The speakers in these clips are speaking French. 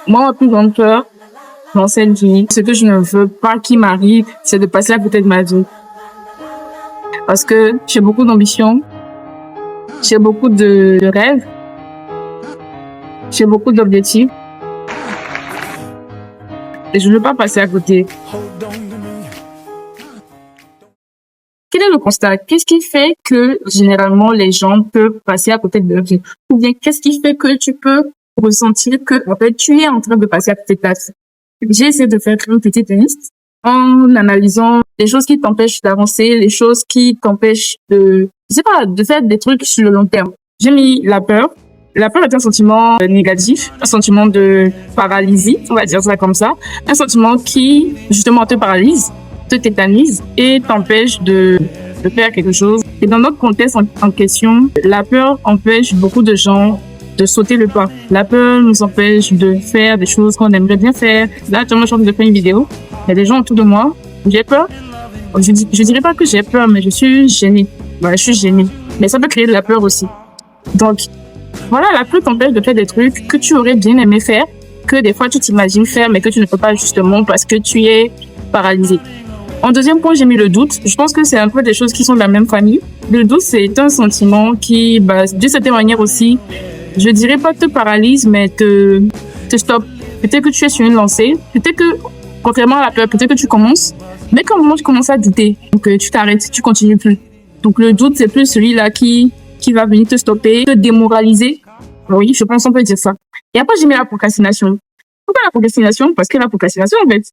Moi, ma plus grande peur dans cette vie, ce que je ne veux pas qu'il m'arrive, c'est de passer à côté de ma vie. Parce que j'ai beaucoup d'ambition, j'ai beaucoup de rêves, j'ai beaucoup d'objectifs et je ne veux pas passer à côté. Quel est le constat? Qu'est-ce qui fait que généralement les gens peuvent passer à côté de leur vie? Ou bien qu'est-ce qui fait que tu peux ressentir que en fait tu es en train de passer à côté de ta vie? J'ai essayé de faire une petite liste en analysant les choses qui t'empêchent d'avancer, les choses qui t'empêchent de, je sais pas, de faire des trucs sur le long terme. J'ai mis la peur. La peur est un sentiment négatif, un sentiment de paralysie, on va dire ça comme ça. Un sentiment qui, justement, te paralyse, te tétanise et t'empêche de faire quelque chose. Et dans notre contexte en question, la peur empêche beaucoup de gens de sauter le pas. La peur nous empêche de faire des choses qu'on aimerait bien faire. Là, actuellement, je suis en train de faire une vidéo. Il y a des gens autour de moi. J'ai peur. Je dirais pas que j'ai peur, mais je suis gênée. Voilà, je suis gênée. Mais ça peut créer de la peur aussi. Donc, voilà, la peur t'empêche de faire des trucs que tu aurais bien aimé faire, que des fois tu t'imagines faire, mais que tu ne peux pas justement parce que tu es paralysé. En deuxième point, j'ai mis le doute. Je pense que c'est un peu des choses qui sont de la même famille. Le doute, c'est un sentiment qui, d'une certaine manière aussi, je dirais pas te paralyse, mais te stoppe. Peut-être que tu es sur une lancée. Peut-être que, contrairement à la peur, peut-être que tu commences, mais qu'à un moment tu commences à douter. Donc, tu t'arrêtes, tu continues plus. Donc, le doute, c'est plus celui-là qui va venir te stopper, te démoraliser. Oui, je pense qu'on peut dire ça. Et après, j'ai mis la procrastination. Pourquoi la procrastination? Parce que la procrastination, en fait,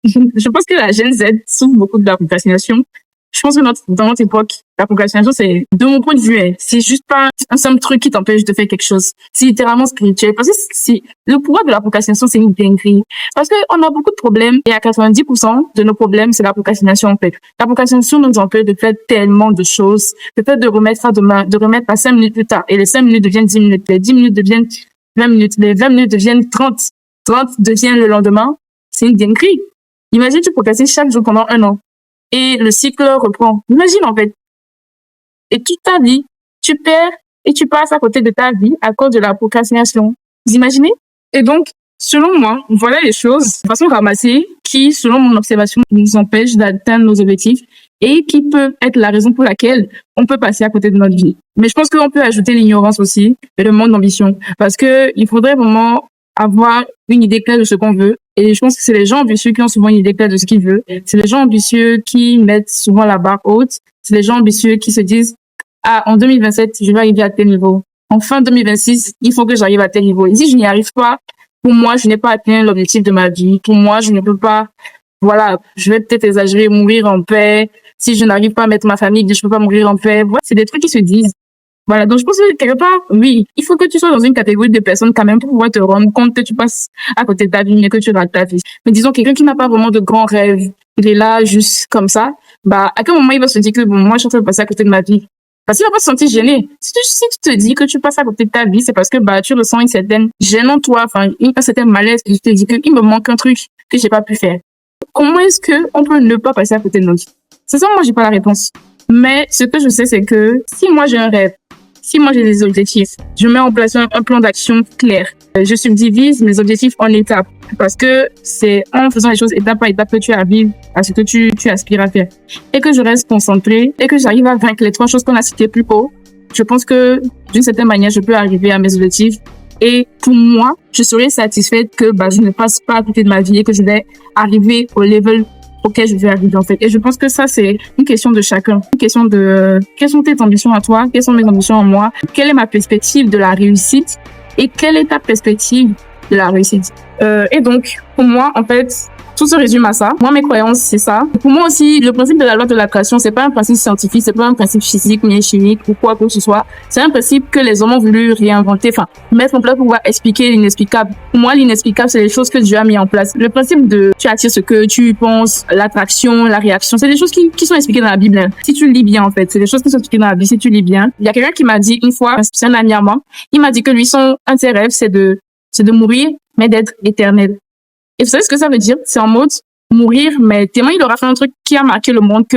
je pense que la Gen Z souffre beaucoup de la procrastination. Je pense que dans notre époque, la procrastination, c'est, de mon point de vue, c'est juste pas un simple truc qui t'empêche de faire quelque chose. C'est littéralement spirituel. Parce que le pouvoir de la procrastination, c'est une dinguerie. Parce que on a beaucoup de problèmes et à 90% de nos problèmes, c'est la procrastination, en fait. La procrastination nous empêche de faire tellement de choses. Peut-être de remettre à demain, de remettre à 5 minutes plus tard. Et les 5 minutes deviennent 10 minutes. Les 10 minutes deviennent 20 minutes. Les 20 minutes deviennent 30. 30 devient le lendemain. C'est une dinguerie. Imagine, tu procrastines chaque jour pendant 1 an. Et le cycle reprend. Imagine, en fait. Et toute ta vie, tu perds et tu passes à côté de ta vie à cause de la procrastination. Vous imaginez? Et donc, selon moi, voilà les choses de façon ramassée qui, selon mon observation, nous empêchent d'atteindre nos objectifs et qui peuvent être la raison pour laquelle on peut passer à côté de notre vie. Mais je pense qu'on peut ajouter l'ignorance aussi et le manque d'ambition. Parce que il faudrait vraiment avoir une idée claire de ce qu'on veut. Et je pense que c'est les gens ambitieux qui ont souvent une idée claire de ce qu'ils veulent. C'est les gens ambitieux qui mettent souvent la barre haute. C'est les gens ambitieux qui se disent, ah, en 2027, je vais arriver à tel niveau. En fin 2026, il faut que j'arrive à tel niveau. Et si je n'y arrive pas, pour moi, je n'ai pas atteint l'objectif de ma vie. Pour moi, je ne peux pas, voilà, je vais peut-être exagérer, mourir en paix. Si je n'arrive pas à mettre ma famille, je peux pas mourir en paix. Voilà, c'est des trucs qui se disent. Voilà, donc je pense que quelque part, oui, il faut que tu sois dans une catégorie de personnes quand même pour pouvoir te rendre compte que tu passes à côté de ta vie, mais que tu rates ta vie. Mais disons, quelqu'un qui n'a pas vraiment de grands rêves, il est là juste comme ça, à quel moment il va se dire que bon, moi je suis en train de passer à côté de ma vie? Parce qu'il va pas se sentir gêné. Si tu te dis que tu passes à côté de ta vie, c'est parce que tu ressens une certaine gêne en toi, enfin un certain malaise, et tu te dis qu'il me manque un truc que j'ai pas pu faire. Comment est-ce que on peut ne pas passer à côté de notre vie? C'est ça, moi j'ai pas la réponse. Mais ce que je sais, c'est que si moi j'ai un rêve, si moi j'ai des objectifs, je mets en place un plan d'action clair. Je subdivise mes objectifs en étapes parce que c'est en faisant les choses étape par étape que tu arrives à ce que tu aspires à faire. Et que je reste concentrée et que j'arrive à vaincre les 3 choses qu'on a citées plus haut. Je pense que d'une certaine manière, je peux arriver à mes objectifs. Et pour moi, je serai satisfaite que je ne passe pas à côté de ma vie et que je vais arriver au level auquel je vais arriver en fait. Et je pense que ça, c'est une question de chacun. Une question de quelles sont tes ambitions à toi, quelles sont mes ambitions à moi, quelle est ma perspective de la réussite et quelle est ta perspective de la réussite. Et donc, pour moi, en fait, tout se résume à ça. Moi, mes croyances, c'est ça. Pour moi aussi, le principe de la loi de l'attraction, c'est pas un principe scientifique, c'est pas un principe physique, ni chimique, ou quoi que ce soit. C'est un principe que les hommes ont voulu réinventer, enfin, mettre en place pour pouvoir expliquer l'inexplicable. Pour moi, l'inexplicable, c'est les choses que Dieu a mis en place. Le principe de tu attires ce que tu penses, l'attraction, la réaction, c'est des choses qui sont expliquées dans la Bible. Hein. Si tu lis bien, en fait, c'est des choses qui sont expliquées dans la Bible, si tu lis bien. Il y a quelqu'un qui m'a dit une fois, c'est un ami à moi, il m'a dit que lui, un de ses rêves, c'est de mourir, mais d'être éternel. Et vous savez ce que ça veut dire? C'est en mode mourir, mais tellement il aura fait un truc qui a marqué le monde que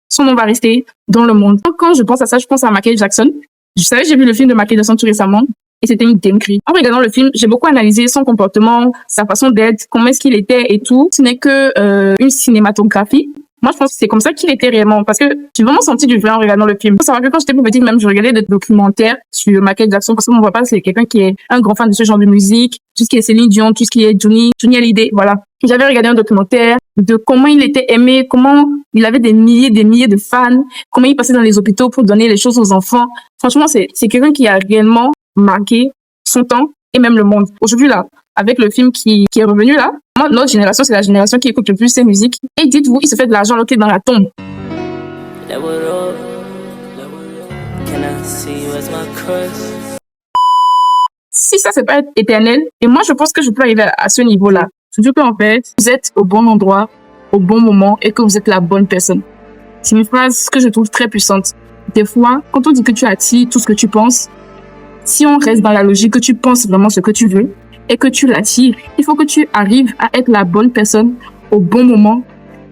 son nom va rester dans le monde. Quand je pense à ça, je pense à Michael Jackson. Vous savez, j'ai vu le film de Michael Jackson tout récemment. et c'était une dinguerie. En regardant le film, j'ai beaucoup analysé son comportement, sa façon d'être, comment est-ce qu'il était et tout. Ce n'est que une cinématographie. Moi, je pense que c'est comme ça qu'il était réellement, parce que j'ai vraiment senti du vrai en regardant le film. Faut savoir que quand j'étais plus petite, même, je regardais des documentaires sur Michael Jackson, parce que mon papa, c'est quelqu'un qui est un grand fan de ce genre de musique, tout ce qui est Céline Dion, tout ce qui est Johnny Hallyday, voilà. J'avais regardé un documentaire de comment il était aimé, comment il avait des milliers de fans, comment il passait dans les hôpitaux pour donner les choses aux enfants. Franchement, c'est quelqu'un qui a réellement marqué son temps et même le monde. Aujourd'hui, là, avec le film qui est revenu là, moi, notre génération, c'est la génération qui écoute le plus ses musiques. Et dites-vous, il se fait de l'argent loqué dans la tombe. Si ça, c'est pas être éternel, et moi, je pense que je peux arriver à ce niveau-là. Surtout qu'en fait, vous êtes au bon endroit, au bon moment, et que vous êtes la bonne personne. C'est une phrase que je trouve très puissante. Des fois, quand on dit que tu attires tout ce que tu penses, si on reste dans la logique que tu penses vraiment ce que tu veux, et que tu l'attires, il faut que tu arrives à être la bonne personne au bon moment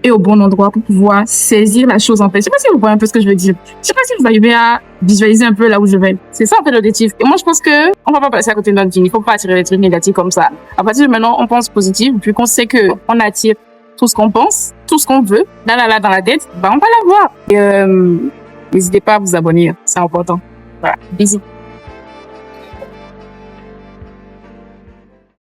et au bon endroit pour pouvoir saisir la chose en fait. Je sais pas si vous voyez un peu ce que je veux dire. Je sais pas si vous arrivez à visualiser un peu là où je vais. C'est ça en fait l'objectif. Et moi je pense que on va pas passer à côté de notre vie. Il faut pas attirer des trucs négatifs comme ça. À partir de maintenant, on pense positif, puis qu'on sait que on attire tout ce qu'on pense, tout ce qu'on veut, là dans la tête, bah on va l'avoir. Et n'hésitez pas à vous abonner, c'est important. Voilà, bisous.